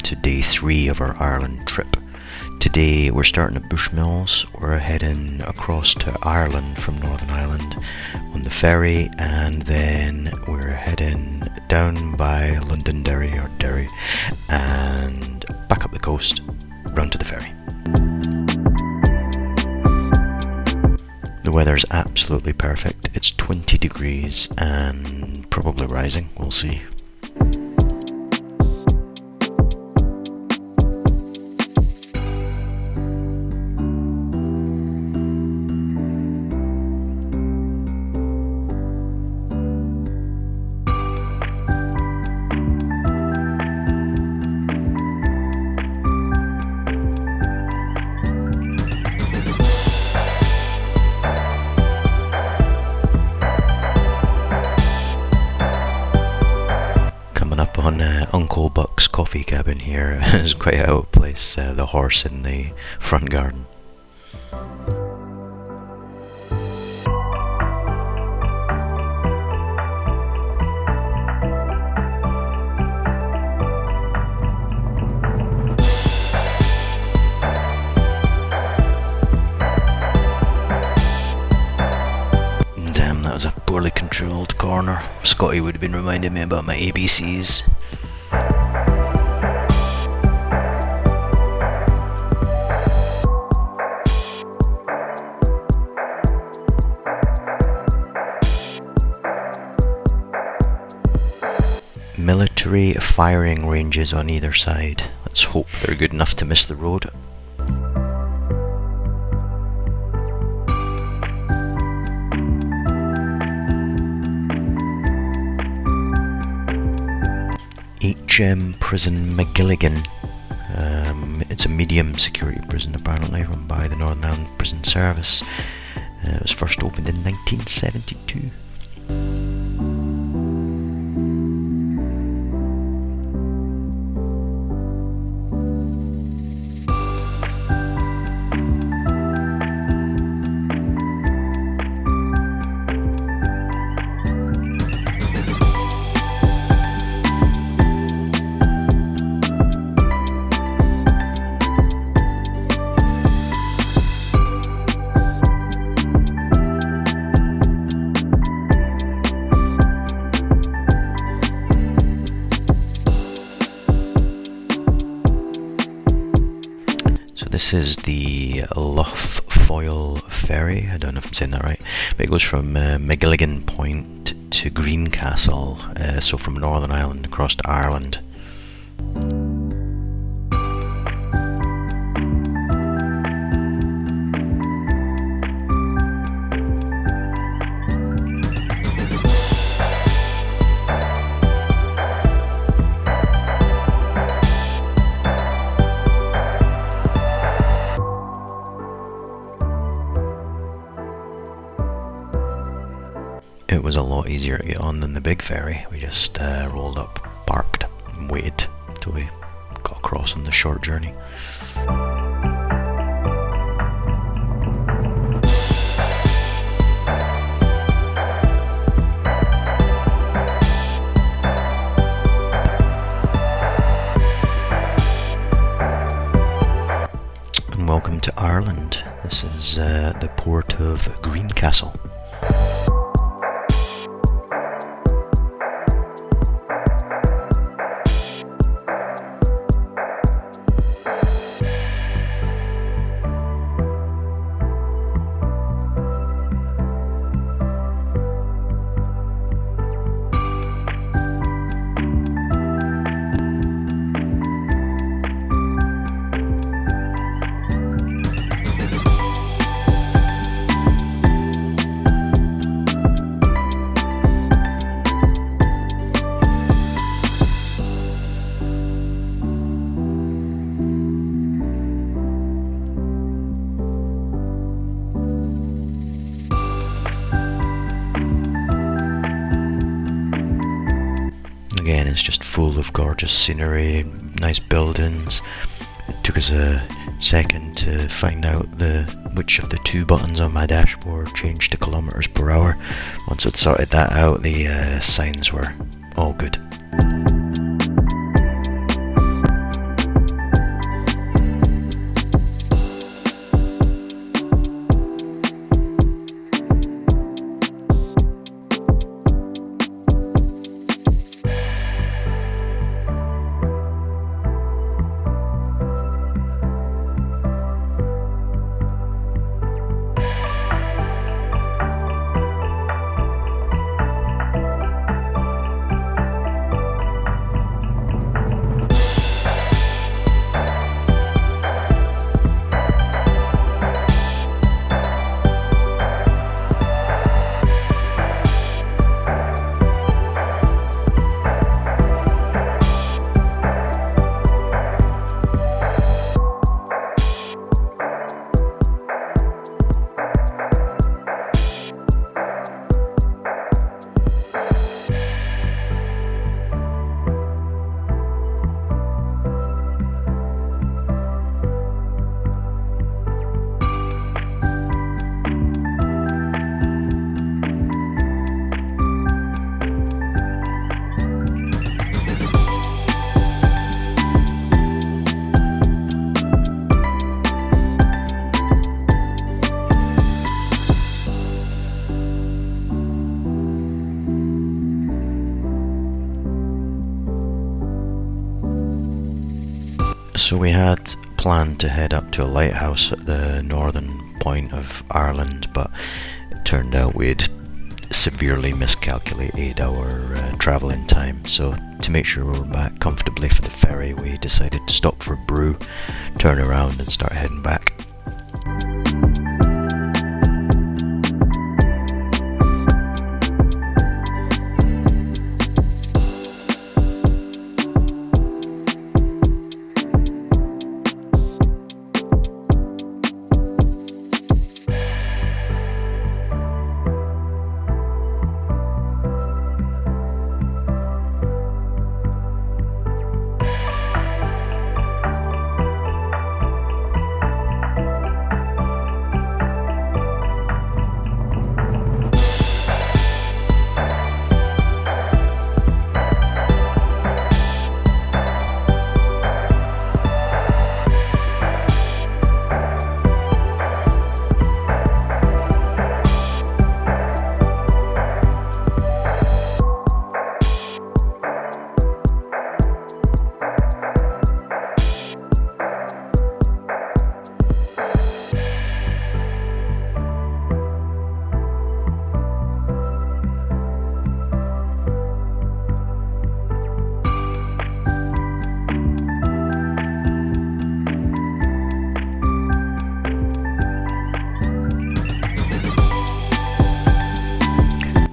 to day 3 of our Ireland trip. Today we're starting at Bushmills. We're heading across to Ireland from Northern Ireland on the ferry, and then we're heading down by Londonderry or Derry and back up the coast, round to the ferry. The weather's absolutely perfect. It's 20 degrees and probably rising, we'll see. Uncle Buck's coffee cabin here is quite out of place, the horse in the front garden. Damn, that was a poorly controlled corner. Scotty would have been reminding me about my ABCs. Military firing ranges on either side. Let's hope they're good enough to miss the road. HM Prison Magilligan. It's a medium security prison apparently, run by the Northern Ireland Prison Service. It was first opened in 1972. This is the Foyle Ferry. I don't know if I'm saying that right, but it goes from Magilligan Point to Greencastle, so from Northern Ireland across to Ireland. It was a lot easier to get on than the big ferry. We just rolled up, parked, and waited till we got across on the short journey. And welcome to Ireland. This is the port of Greencastle. Again, it's just full of gorgeous scenery, nice buildings. It took us a second to find out which of the two buttons on my dashboard changed to kilometers per hour. Once I'd sorted that out, the signs were all good. So we had planned to head up to a lighthouse at the northern point of Ireland, but it turned out we'd severely miscalculated our travelling time. So to make sure we were back comfortably for the ferry, we decided to stop for a brew, turn around and start heading back.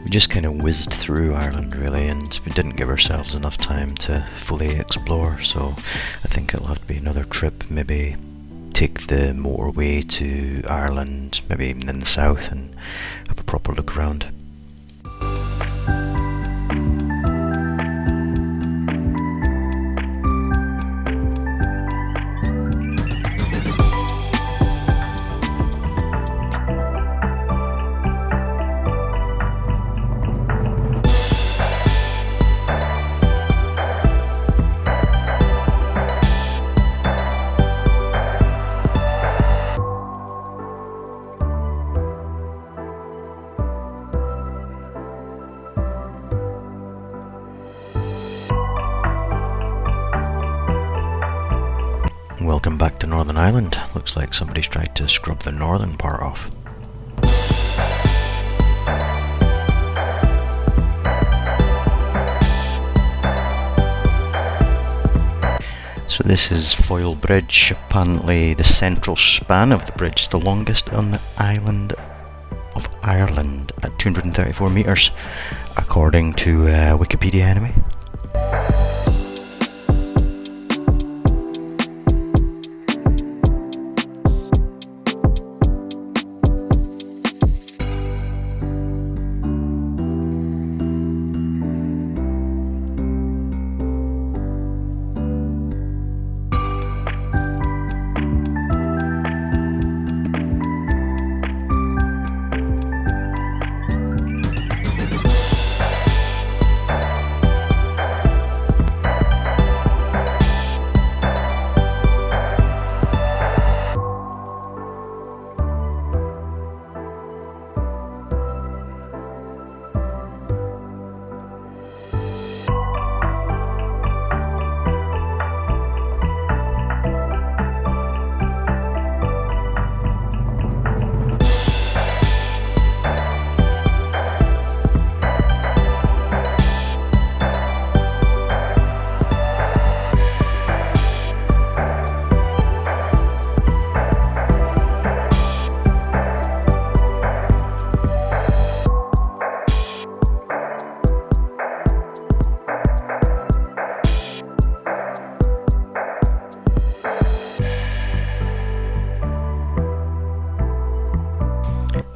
We just kind of whizzed through Ireland really, and we didn't give ourselves enough time to fully explore, so I think it'll have to be another trip, maybe take the motorway to Ireland, maybe even in the south, and have a proper look around. Welcome back to Northern Ireland. Looks like somebody's tried to scrub the northern part off. So this is Foyle Bridge. Apparently the central span of the bridge is the longest on the island of Ireland at 234 metres, according to Wikipedia anyway.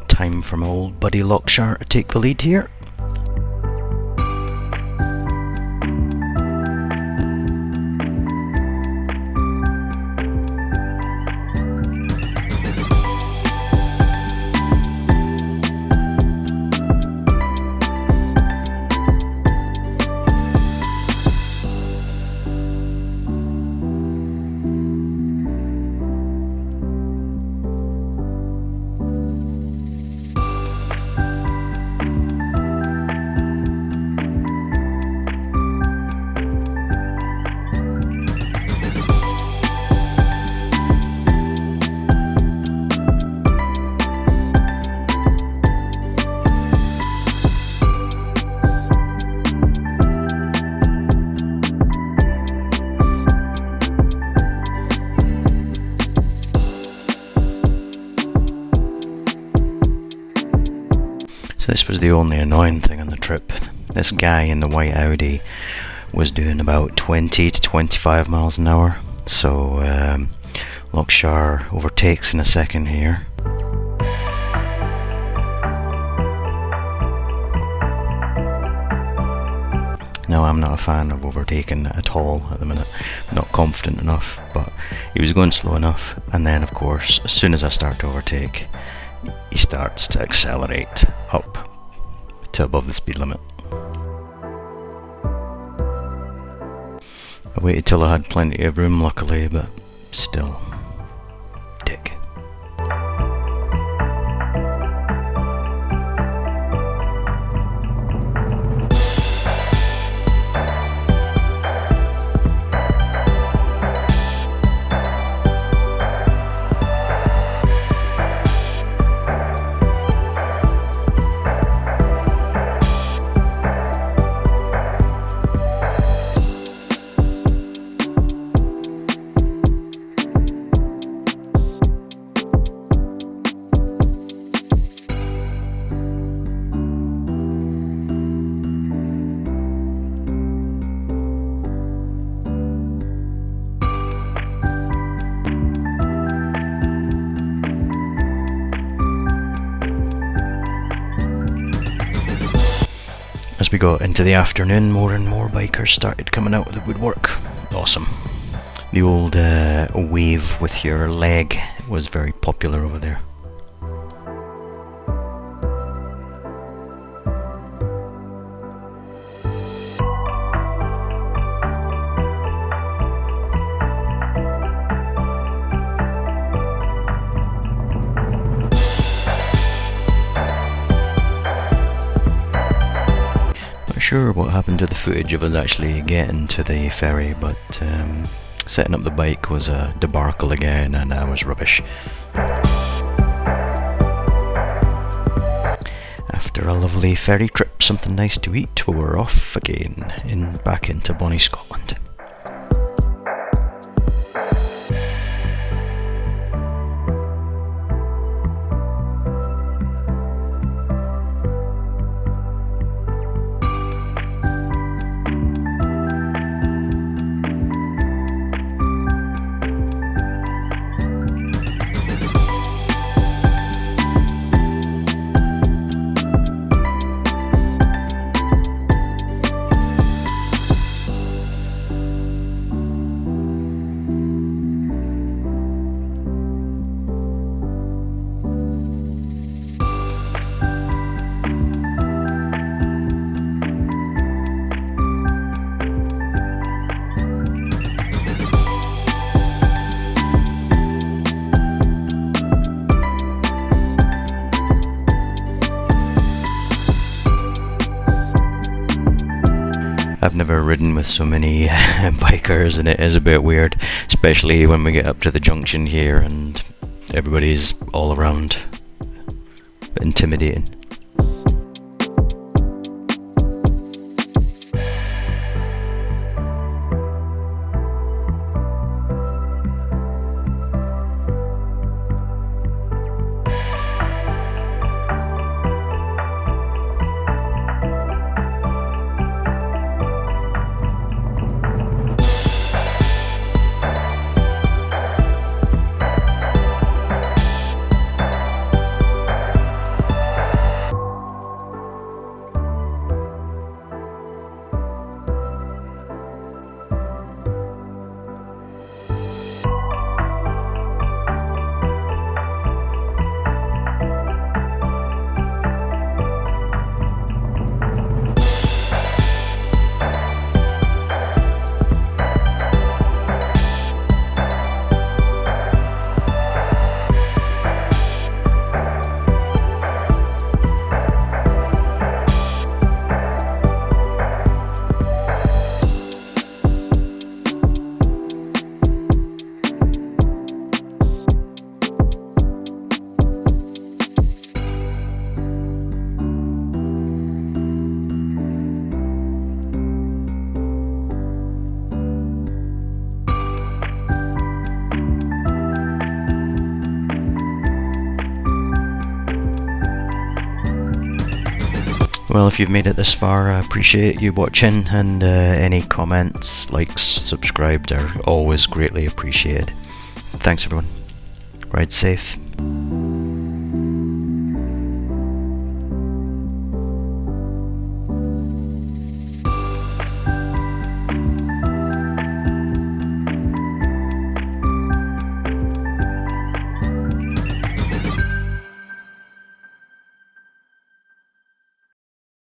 Time for my old buddy Lockshire to take the lead here. So this was the only annoying thing on the trip. This guy in the white Audi was doing about 20 to 25 miles an hour. So Lockshar overtakes in a second here. Now, I'm not a fan of overtaking at all at the minute, not confident enough, but he was going slow enough, and then of course as soon as I start to overtake, he starts to accelerate up to above the speed limit. I waited till I had plenty of room luckily, but still, dick. As we got into the afternoon, more and more bikers started coming out of the woodwork. Awesome. The old wave with your leg was very popular over there. Sure what happened to the footage of us actually getting to the ferry, but setting up the bike was a debacle again, and I was rubbish. After a lovely ferry trip, something nice to eat, we were off again back into bonny Scotland. I've never ridden with so many bikers, and it is a bit weird, especially when we get up to the junction here and everybody's all around. Intimidating. Well, if you've made it this far, I appreciate you watching, and any comments, likes, subscribed are always greatly appreciated. Thanks everyone. Ride safe.